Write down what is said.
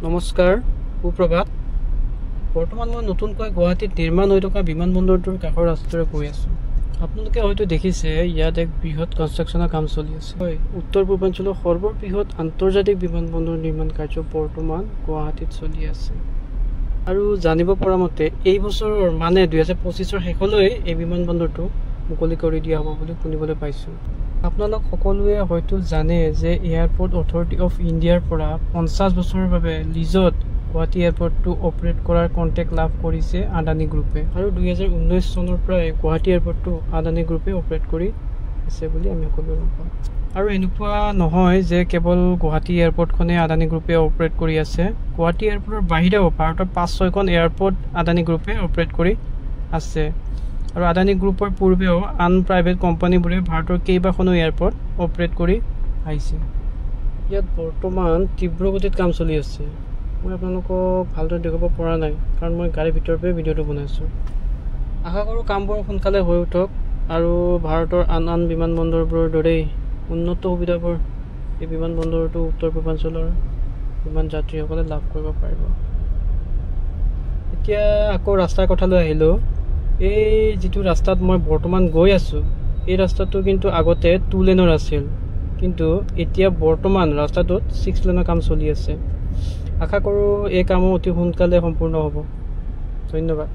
নমস্কাৰ সুপ্ৰভাত বৰ্তমান মই নতুনকৈ গুৱাহাটীত নিৰ্মাণ হৈ থকা বিমানবন্দৰটোৰ কাষৰ ৰাস্তাৰে গৈ আছোঁ আপোনালোকে হয়তো দেখিছে ইয়াত এক বৃহৎ কনষ্ট্ৰাকচনৰ কাম চলি আছে হয় উত্তৰ পূৰ্বাঞ্চলৰ সৰ্ববৃহৎ আন্তৰ্জাতিক বিমানবন্দৰ নিৰ্মাণ কাৰ্য বৰ্তমান গুৱাহাটীত চলি আছে আৰু জানিব পৰা মতে এই বছৰৰ মানে 2025ৰ শেষলৈ এই বিমানবন্দৰটো মুকলি কৰি দিয়া হ'ব বুলি শুনিবলৈ পাইছোঁ আপোনালোক সকলোৱে হয়তো জানে যে এয়াৰপোৰ্ট অথৰিটি অফ ইণ্ডিয়াৰ পৰা 50 বছৰৰ বাবে লিজত গুৱাহাটী এয়াৰপোৰ্টটো অপাৰেট কৰাৰ কণ্ট্ৰেক্ট লাভ কৰিছে আদানী গ্ৰুপে আৰু 2019 চনৰ পৰাই গুৱাহাটী এয়াৰপোৰ্টটো আদানী গ্ৰুপে অপাৰেট কৰি আছে বুলি আমি সকলোৱে গম পাওঁ আৰু এনেকুৱা নহয় যে কেৱল গুৱাহাটী এয়াৰপোৰ্টখনে আদানী গ্ৰুপে অপাৰেট কৰি আছে গুৱাহাটী এয়াৰপোৰ্টৰ বাহিৰেও ভাৰতৰ 5-6খন এয়াৰপোৰ্ট আদানী গ্ৰুপে অপাৰেট কৰি আছে আৰু আদানী গ্ৰুপৰ পূৰ্বেও আন প্ৰাইভেট কোম্পানীবোৰে ভাৰতৰ কেইবাখনো এয়াৰপোৰ্ট অপাৰেট কৰি আহিছে ইয়াত বৰ্তমান তীব্ৰ গতিত কাম চলি আছে মই আপোনালোকক ভালদৰে দেখাব পৰা নাই কাৰণ মই গাড়ীৰ ভিতৰৰ পৰাই ভিডিঅ'টো বনাইছোঁ আশা কৰোঁ কামবোৰ সোনকালে হৈ উঠক আৰু ভাৰতৰ আন বিমানবন্দৰবোৰৰ দৰেই উন্নত সুবিধাবোৰ এই বিমানবন্দৰটো উত্তৰ পূৰ্বাঞ্চলৰ বিমান যাত্ৰীসকলে লাভ কৰিব পাৰিব এতিয়া আকৌ ৰাস্তাৰ কথালৈ আহিলোঁ এই যিটো ৰাস্তাত মই বৰ্তমান গৈ আছোঁ এই ৰাস্তাটো কিন্তু আগতে 2 লেনৰ আছিল কিন্তু এতিয়া বৰ্তমান ৰাস্তাটোত 6 লেনৰ কাম চলি আছে আশা কৰোঁ এই কামো অতি সোনকালে সম্পূৰ্ণ হ'ব ধন্যবাদ